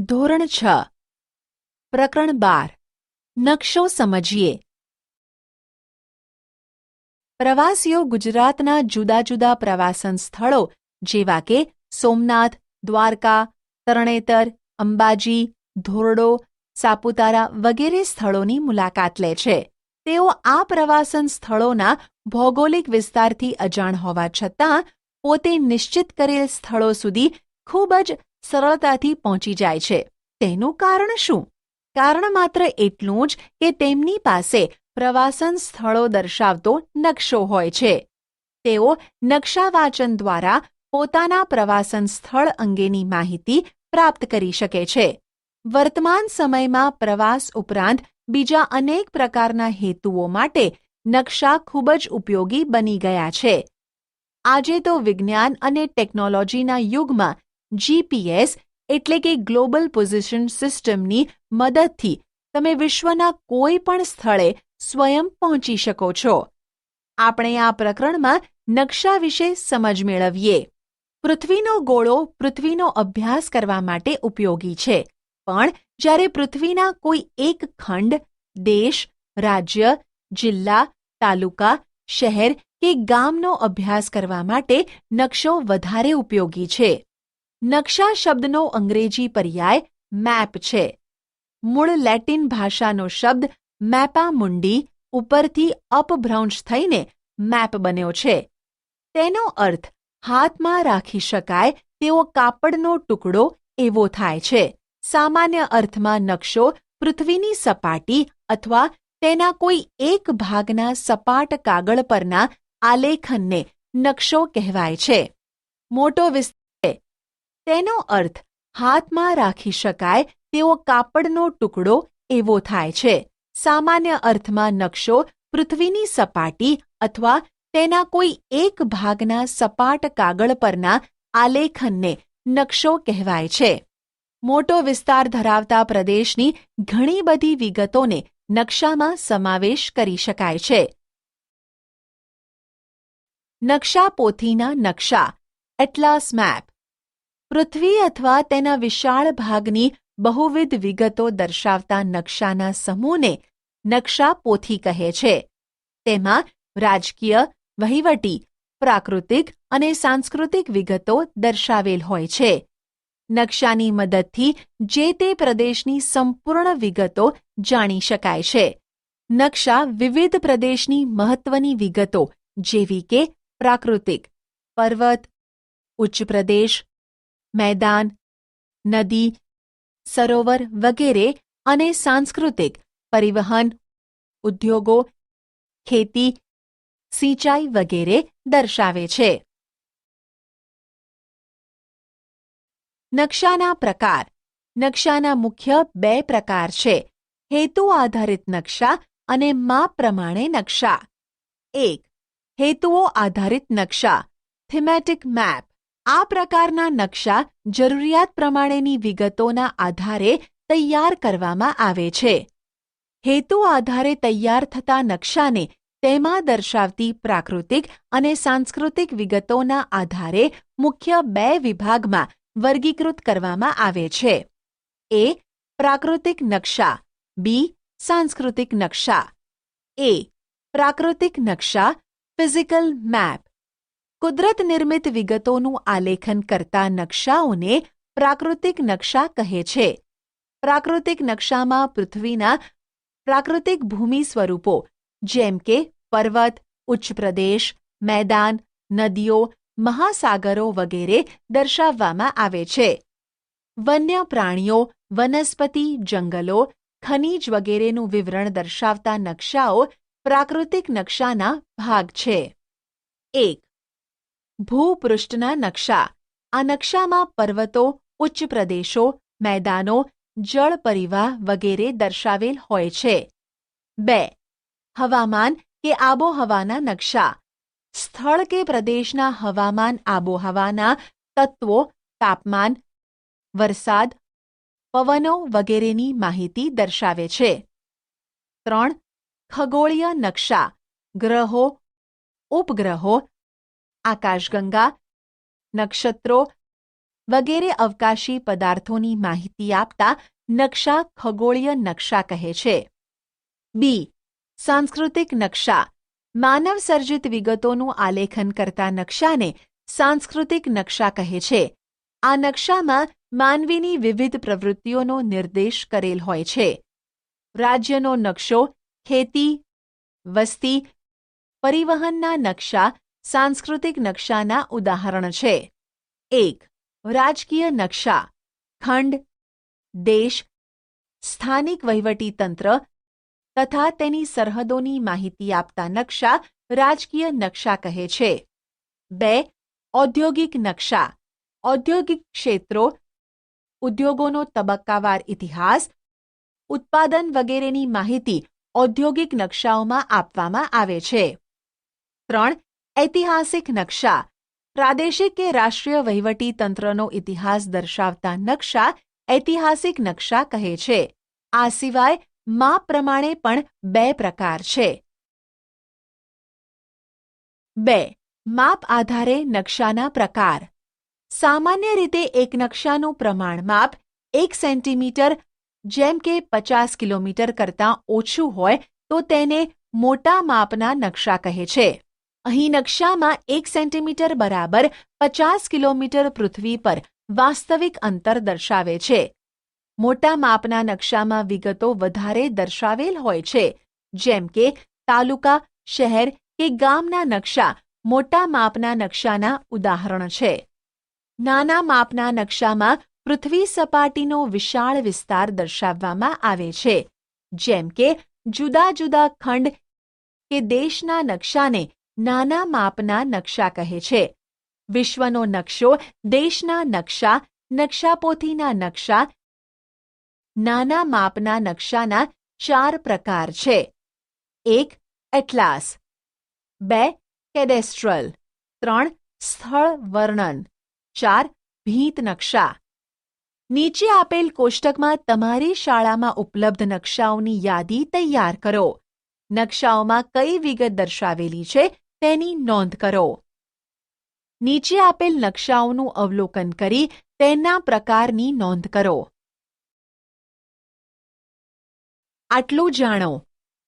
ધોરણ 6 પ્રકરણ 12 નકશો સમજીએ. પ્રવાસીઓ ગુજરાતના જુદા જુદા પ્રવાસન સ્થળો જેવા કે સોમનાથ, દ્વારકા, તરણેતર, અંબાજી, ધોરડો, સાપુતારા વગેરે સ્થળોની મુલાકાત લે છે. તેઓ આ પ્રવાસન સ્થળોના ભૌગોલિક વિસ્તારથી અજાણ હોવા છતાં પોતે નિશ્ચિત કરેલ સ્થળો સુધી ખૂબ જ સરળતાથી પહોંચી જાય છે. તેનું કારણ શું? કારણ માત્ર એટલું જ કે તેમની પાસે પ્રવાસન સ્થળો દર્શાવતો નકશો હોય છે. તેઓ નકશા વાંચન દ્વારા પોતાના પ્રવાસન સ્થળ અંગેની માહિતી પ્રાપ્ત કરી શકે છે. વર્તમાન સમયમાં પ્રવાસ ઉપરાંત બીજા અનેક પ્રકારના હેતુઓ માટે નકશા ખૂબ જ ઉપયોગી બની ગયા છે. આજે તો વિજ્ઞાન અને ટેકનોલોજીના યુગમાં જીપીએસ એટલે કે ગ્લોબલ પોઝિશન સિસ્ટમની મદદથી તમે વિશ્વના કોઈ પણ સ્થળે સ્વયં પહોંચી શકો છો. આપણે આ પ્રકરણમાં નકશા વિશે સમજ મેળવીએ. પૃથ્વીનો ગોળો પૃથ્વીનો અભ્યાસ કરવા માટે ઉપયોગી છે, પણ જ્યારે પૃથ્વીના કોઈ એક ખંડ, દેશ, રાજ્ય, જિલ્લા, તાલુકા, શહેર કે ગામનો અભ્યાસ કરવા માટે નકશો વધારે ઉપયોગી છે. નકશા શબ્દનો અંગ્રેજી પર્યાય મેપ છે. મૂળ લેટિન ભાષાનો શબ્દ મેપા મુન્ડી ઉપરથી અપભ્રંશ થઈને મેપ બન્યો છે. તેનો અર્થ હાથમાં રાખી શકાય તેવો કાપડનો ટુકડો એવો થાય છે. સામાન્ય અર્થમાં નકશો પૃથ્વીની સપાટી અથવા તેના કોઈ એક ભાગના સપાટ કાગળ પરના આલેખનને નકશો કહેવાય છે. મોટો વિસ્તાર તેનો અર્થ હાથમાં રાખી શકાય તેવો કાપડનો ટુકડો એવો થાય છે. સામાન્ય અર્થમાં નકશો પૃથ્વીની સપાટી અથવા તેના કોઈ એક ભાગના સપાટ કાગળ પરના આલેખનને નકશો કહેવાય છે. મોટો વિસ્તાર ધરાવતા પ્રદેશની ઘણી બધી વિગતોને નકશામાં સમાવેશ કરી શકાય છે. નકશા પોથીના નકશા એટલાસ મેપ પૃથ્વી અથવા તેના વિશાળ ભાગની બહુવિધ વિગતો દર્શાવતા નકશાના સમૂહને નકશા પોથી કહે છે. તેમાં રાજકીય, વહીવટી, પ્રાકૃતિક અને સાંસ્કૃતિક વિગતો દર્શાવેલ હોય છે. નકશાની મદદથી જે તે પ્રદેશની સંપૂર્ણ વિગતો જાણી શકાય છે. નકશા વિવિધ પ્રદેશની મહત્વની વિગતો જેવી કે પ્રાકૃતિક, પર્વત, ઉચ્ચ પ્રદેશ, મેદાન, નદી, સરોવર વગેરે અને સાંસ્કૃતિક, પરિવહન, ઉદ્યોગો, ખેતી, સિંચાઈ વગેરે દર્શાવે છે. નકશાના પ્રકાર. નકશાના મુખ્ય બે પ્રકાર છે: હેતુ આધારિત નકશા અને માપ પ્રમાણે નકશા. 1. હેતુઓ આધારિત નકશા થીમેટિક મેપ. આ પ્રકારના નકશા જરૂરિયાત પ્રમાણેની વિગતોના આધારે તૈયાર કરવામાં આવે છે. હેતુ આધારે તૈયાર થતા નકશાને તેમાં દર્શાવતી પ્રાકૃતિક અને સાંસ્કૃતિક વિગતોના આધારે મુખ્ય બે વિભાગમાં વર્ગીકૃત કરવામાં આવે છે. એ. પ્રાકૃતિક નકશા. બી. સાંસ્કૃતિક નકશા. એ. પ્રાકૃતિક નકશા ફિઝિકલ મેપ. કુદરત નિર્મિત વિગતોનું આલેખન કરતા નકશાઓને પ્રાકૃતિક નકશા કહે છે. પ્રાકૃતિક નકશામાં પૃથ્વીના પ્રાકૃતિક ભૂમિ સ્વરૂપો જેમ કે પર્વત, ઉચ્ચ પ્રદેશ, મેદાન, નદીઓ, મહાસાગરો વગેરે દર્શાવવામાં આવે છે. વન્ય પ્રાણીઓ, વનસ્પતિ, જંગલો, ખનિજ વગેરેનું વિવરણ દર્શાવતા નકશાઓ પ્રાકૃતિક નકશાના ભાગ છે. 1. ભૂપૃષ્ઠના નકશા. આ નકશામાં પર્વતો, ઉચ્ચ પ્રદેશો, મેદાનો, જળ પરિવાહ વગેરે દર્શાવેલ હોય છે. 2. હવામાન કે આબોહવાના નકશા. સ્થળ કે પ્રદેશના હવામાન આબોહવાના તત્વો, તાપમાન, વરસાદ, પવનો વગેરેની માહિતી દર્શાવે છે. 3. ખગોળીય નકશા. ગ્રહો, ઉપગ્રહો, આકાશગંગા, નક્ષત્રો, વગેરે અવકાશી પદાર્થોની માહિતી આપતા નકશા ખગોળીય નકશા કહે છે. બી. સાંસ્કૃતિક નકશા. માનવ સર્જિત વિગતોનું આલેખન કરતા નકશાને સાંસ્કૃતિક નકશા કહે છે. આ નકશામાં માનવીની વિવિધ પ્રવૃત્તિઓનો નિર્દેશ કરેલ હોય છે. રાજ્યનો નકશો, ખેતી, વસ્તી, પરિવહનના નકશા સાંસ્કૃતિક નકશાના ઉદાહરણ છે. 1. રાજકીય નકશા. ખંડ, દેશ, સ્થાનિક વહીવટીતંત્ર તથા તેની સરહદોની માહિતી આપતા નકશા રાજકીય નકશા કહે છે. 2. ઔદ્યોગિક નકશા. ઔદ્યોગિક ક્ષેત્રો, ઉદ્યોગોનો તબક્કાવાર ઇતિહાસ, ઉત્પાદન વગેરેની માહિતી ઔદ્યોગિક નકશાઓમાં આપવામાં આવે છે. 3. ઐતિહાસિક નકશા. પ્રાદેશિક કે રાષ્ટ્રીય વહીવટી તંત્રનો ઇતિહાસ દર્શાવતા નકશા ઐતિહાસિક નકશા કહે છે. આ સિવાય માપ પ્રમાણે પણ 2 પ્રકાર છે. 2. માપ આધારે નકશાના પ્રકાર. સામાન્ય રીતે એક નકશાનું પ્રમાણ માપ 1 સેન્ટીમીટર જેમ કે 50 કિલોમીટર કરતાં ઓછું હોય તો તેને મોટા માપના નકશા કહે છે. અહીં નકશામાં 1 સેન્ટીમીટર બરાબર 50 કિલોમીટર પૃથ્વી પર વાસ્તવિક અંતર દર્શાવે છે. મોટા માપના નકશામાં વિગતો વધારે દર્શાવેલ હોય છે, જેમ કે તાલુકા, શહેર કે ગામના નકશા મોટા માપના નકશાના ઉદાહરણ છે. નાના માપના નકશામાં પૃથ્વી સપાટીનો વિશાળ વિસ્તાર દર્શાવવામાં આવે છે, જેમ કે જુદા જુદા ખંડ કે દેશના નકશાને નાના માપના નકશા કહે છે. વિશ્વનો નકશો, દેશના નકશા, નકશાપોથીના નકશા. નાના માપના નકશાના 4 પ્રકાર છે. 1. એટલાસ. 2. કેડેસ્ટ્રલ. 3. સ્થળ વર્ણન. 4. ભીંત નકશા. નીચે આપેલ કોષ્ટકમાં તમારી શાળામાં ઉપલબ્ધ નકશાઓની યાદી તૈયાર કરો. નકશાઓમાં કઈ વિગત દર્શાવેલી છે તેની નોંધ કરો. નીચે આપેલ નકશાઓનું અવલોકન કરી તેના પ્રકારની નોંધ કરો. આટલું જાણો.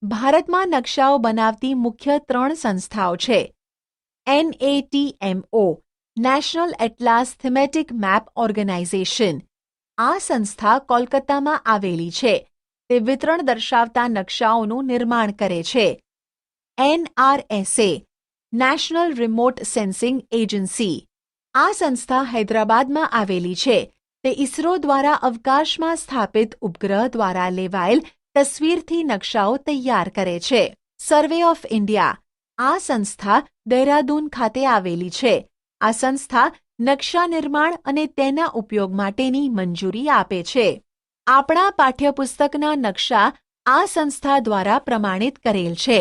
ભારતમાં નકશાઓ બનાવતી મુખ્ય 3 સંસ્થાઓ છે. NATMO national atlas thematic map organisation. આ સંસ્થા કોલકાતામાં આવેલી છે. તે વિતરણ દર્શાવતા નકશાઓનું નિર્માણ કરે છે. NRSA national remote sensing agency. આ સંસ્થા હૈદરાબાદમાં આવેલી છે. તે ઇસરો દ્વારા અવકાશમાં સ્થાપિત ઉપગ્રહ દ્વારા લેવાયેલ તસવીરથી નકશાઓ તૈયાર કરે છે. Survey of India. આ સંસ્થા દહેરાદૂન ખાતે આવેલી છે. આ સંસ્થા નકશા નિર્માણ અને તેના ઉપયોગ માટેની મંજૂરી આપે છે. આપણા પાઠ્યપુસ્તકના નકશા આ સંસ્થા દ્વારા પ્રમાણિત કરેલ છે.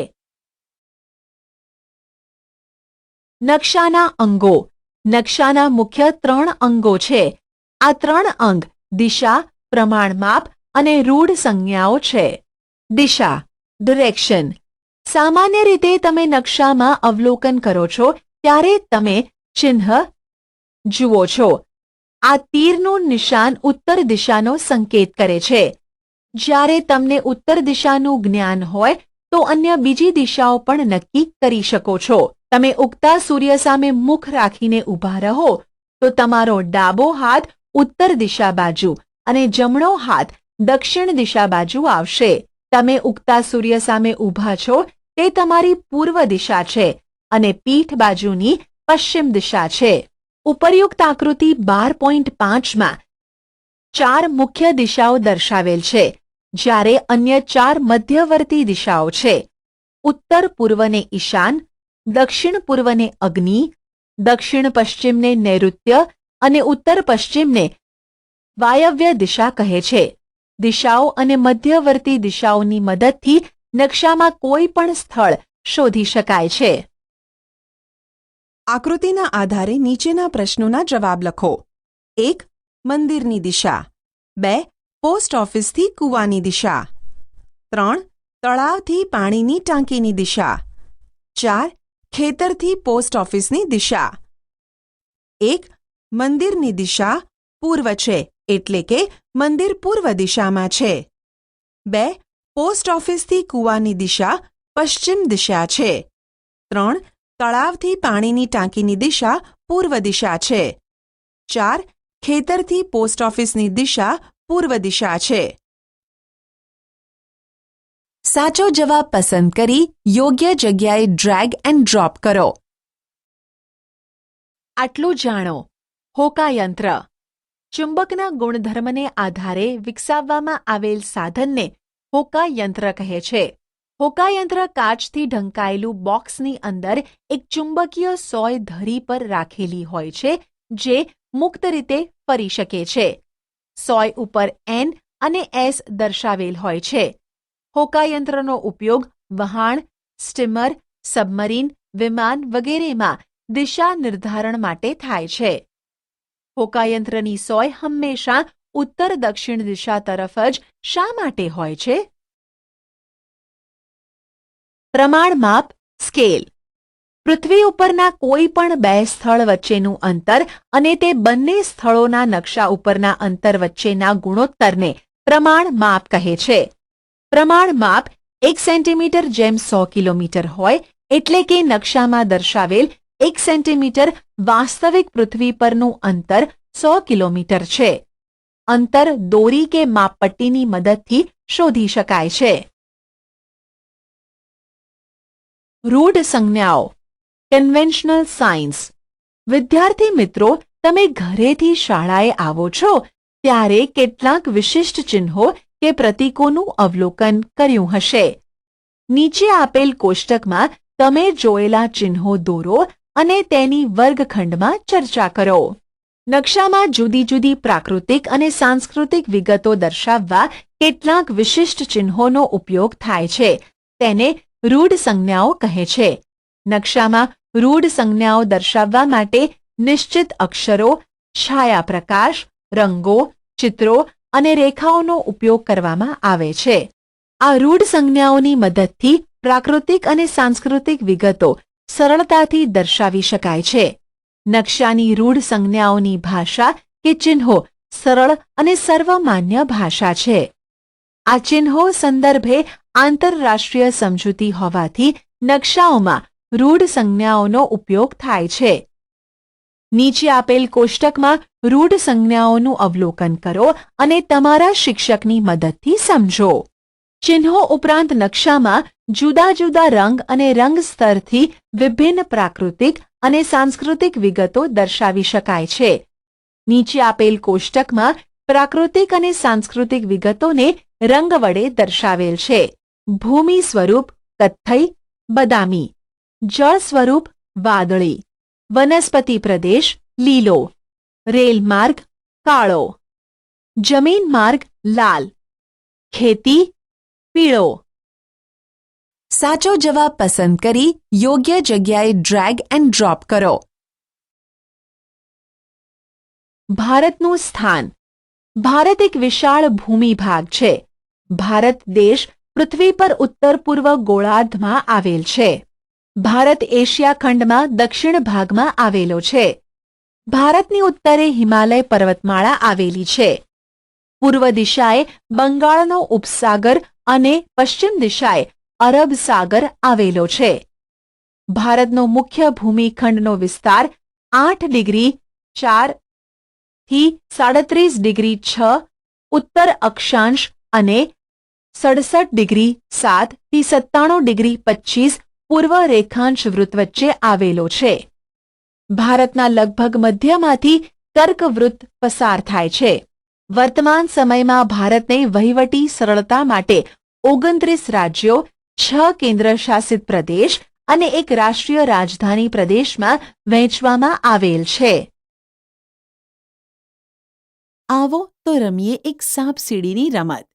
નકશાના અંગો. નકશાના મુખ્ય 3 અંગો છે. આ 3 અંગ દિશા, પ્રમાણમાપ અને રૂઢ સંજ્ઞાઓ છે. દિશા, ડિરેક્શન. સામાન્ય રીતે તમે નકશામાં અવલોકન કરો છો ત્યારે તમે ચિહ્ન જુઓ છો. આ તીરનું નિશાન ઉત્તર દિશાનો સંકેત કરે છે. જ્યારે તમને ઉત્તર દિશાનું જ્ઞાન હોય તો અન્ય બીજી દિશાઓ પણ નક્કી કરી શકો છો. તમે ઉગતા સૂર્ય સામે મુખ રાખીને ઊભા રહો તો તમારો ડાબો હાથ ઉત્તર દિશા બાજુ અને જમણો હાથ દક્ષિણ દિશા બાજુ આવશે. તમે ઉગતા સૂર્ય સામે ઊભા છો તે તમારી પૂર્વ દિશા છે અને પીઠ બાજુની પશ્ચિમ દિશા છે. ઉપરયુક્ત આકૃતિ 12.5માં 4 મુખ્ય દિશાઓ દર્શાવેલ છે, જ્યારે અન્ય 4 મધ્યવર્તી દિશાઓ છે. ઉત્તર પૂર્વને ઈશાન, દક્ષિણ પૂર્વને અગ્નિ, દક્ષિણ પશ્ચિમને નૈઋત્ય અને ઉત્તર પશ્ચિમને વાયવ્ય દિશા કહે છે. દિશાઓ અને મધ્યવર્તી દિશાઓની મદદથી નકશામાં કોઈ પણ સ્થળ શોધી શકાય છે. આકૃતિના આધારે નીચેના પ્રશ્નોના જવાબ લખો. 1. મંદિરની દિશા. 2. પોસ્ટ ઓફિસથી કૂવાની દિશા. 3. તળાવથી પાણીની ટાંકીની દિશા. 4. ખેતરથી પોસ્ટ ઓફિસની દિશા. 1. મંદિરની દિશા પૂર્વ છે, એટલે કે મંદિર પૂર્વ દિશામાં છે. 2. પોસ્ટ ઓફિસથી કૂવાની દિશા પશ્ચિમ દિશા છે. 3. તળાવથી પાણીની ટાંકીની દિશા પૂર્વ દિશા છે. 4. ખેતરથી પોસ્ટ ઓફિસની દિશા પૂર્વ દિશા છે. સાચો જવાબ પસંદ કરી યોગ્ય જગ્યાએ ડ્રેગ એન્ડ ડ્રોપ કરો. આટલું જાણો. હોકાયંત્ર ચુંબકના ગુણધર્મને આધારે વિકસાવવામાં આવેલ સાધનને હોકાયંત્ર કહે છે. હોકાયંત્ર કાચથી ઢંકાયેલું બોક્સની અંદર એક ચુંબકીય સોય ધરી પર રાખેલી હોય છે, જે મુક્ત રીતે ફરી શકે છે. સોય ઉપર N અને S દર્શાવેલ હોય છે. હોકાયંત્રનો ઉપયોગ વહાણ, સ્ટીમર, સબમરીન, વિમાન વગેરેમાં દિશા નિર્ધારણ માટે થાય છે. હોકાયંત્રની સોય હંમેશા ઉત્તર દક્ષિણ દિશા તરફ જ શા માટે હોય છે? પ્રમાણ માપ સ્કેલ. પૃથ્વી ઉપરના કોઈ પણ બે સ્થળ વચ્ચેનું અંતર અને તે બંને સ્થળોના નકશા ઉપરના અંતર વચ્ચેના ગુણોત્તરને પ્રમાણ માપ કહે છે. પ્રમાણ માપ 1 સેન્ટીમીટર જેમ 100 કિલોમીટર હોય, એટલે કે નકશામાં દર્શાવેલ 1 સેન્ટીમીટર વાસ્તવિક પૃથ્વી પરનું અંતર 100 કિલોમીટર છે. અંતર દોરી કે માપપટ્ટીની મદદથી શોધી શકાય છે. રૂઢ સંજ્ઞાઓ કન્વેન્શનલ સાયન્સ. વિદ્યાર્થી મિત્રો, તમે ઘરેથી શાળાએ આવો છો ત્યારે કેટલાક વિશિષ્ટ ચિહ્નો કે પ્રતીકોનું અવલોકન કર્યું હશે. નીચે આપેલ કોષ્ટકમાં તમે જોયેલા ચિહ્નો દોરો અને તેની વર્ગખંડમાં ચર્ચા કરો. નકશામાં જુદી જુદી પ્રાકૃતિક અને સાંસ્કૃતિક વિગતો દર્શાવવા કેટલાક વિશિષ્ટ ચિહ્નોનો ઉપયોગ થાય છે. તેને રૂઢ સંજ્ઞાઓ કહે છે. નકશામાં રૂઢ સંજ્ઞાઓ દર્શાવવા માટે નિશ્ચિત અક્ષરો, છાયાપ્રકાશ, રંગો, ચિત્રો અને રેખાઓનો ઉપયોગ કરવામાં આવે છે. આ રૂઢ સંજ્ઞાઓની મદદથી પ્રાકૃતિક અને સાંસ્કૃતિક વિગતો સરળતાથી દર્શાવી શકાય છે. નકશાની રૂઢ સંજ્ઞાઓની ભાષા કે ચિહ્નો સરળ અને સર્વમાન્ય ભાષા છે. આ ચિહ્નો સંદર્ભે આંતરરાષ્ટ્રીય સમજૂતી હોવાથી નકશાઓમાં રૂઢ સંજ્ઞાઓનો ઉપયોગ થાય છે. નીચે આપેલ કોષ્ટકમાં રૂઢ સંજ્ઞાઓનું અવલોકન કરો અને તમારા શિક્ષકની મદદથી સમજો. ચિહ્નો ઉપરાંત નકશામાં જુદા જુદા રંગ અને રંગ સ્તરથી વિભિન્ન પ્રાકૃતિક અને સાંસ્કૃતિક વિગતો દર્શાવી શકાય છે. નીચે આપેલ કોષ્ટકમાં પ્રાકૃતિક અને સાંસ્કૃતિક વિગતોને રંગ વડે દર્શાવેલ છે. ભૂમિ સ્વરૂપ કથ્થઈ, બદામી. જળ સ્વરૂપ વાદળી. વનસ્પતિ પ્રદેશ લીલો. રેલ માર્ગ કાળો. જમીન માર્ગ લાલ. ખેતી પીળો. સાચો જવાબ પસંદ કરી યોગ્ય જગ્યાએ ડ્રેગ એન્ડ ડ્રોપ કરો. ભારતનું સ્થાન. ભારત એક વિશાળ ભૂમિભાગ છે. ભારત દેશ પૃથ્વી પર ઉત્તર પૂર્વ ગોળાર્ધમાં આવેલ છે. ભારત એશિયા ખંડમાં દક્ષિણ ભાગમાં આવેલો છે. ભારતની ઉત્તરે હિમાલય પર્વતમાળા આવેલી છે. પૂર્વ દિશાએ બંગાળનો ઉપસાગર અને પશ્ચિમ દિશાએ અરબ સાગર આવેલો છે. ભારતનો મુખ્ય ભૂમિખંડનો વિસ્તાર 8 ડિગ્રી 4 થી 37 ડિગ્રી 6 ઉત્તર અક્ષાંશ અને 67 ડિગ્રી 7 થી 97 ડિગ્રી 25 પૂર્વ રેખાંશ વૃત્ત વચ્ચે આવેલો છે. ભારતના લગભગ મધ્યમાંથી કર્કવૃત્ત પસાર થાય છે. વર્તમાન સમયમાં ભારતને વહીવટી સરળતા માટે 29 રાજ્યો, 6 કેન્દ્રશાસિત પ્રદેશ અને એક રાષ્ટ્રીય રાજધાની પ્રદેશમાં વહેંચવામાં આવેલ છે. આવો તો રમીએ એક સાપ સીડીની રમત.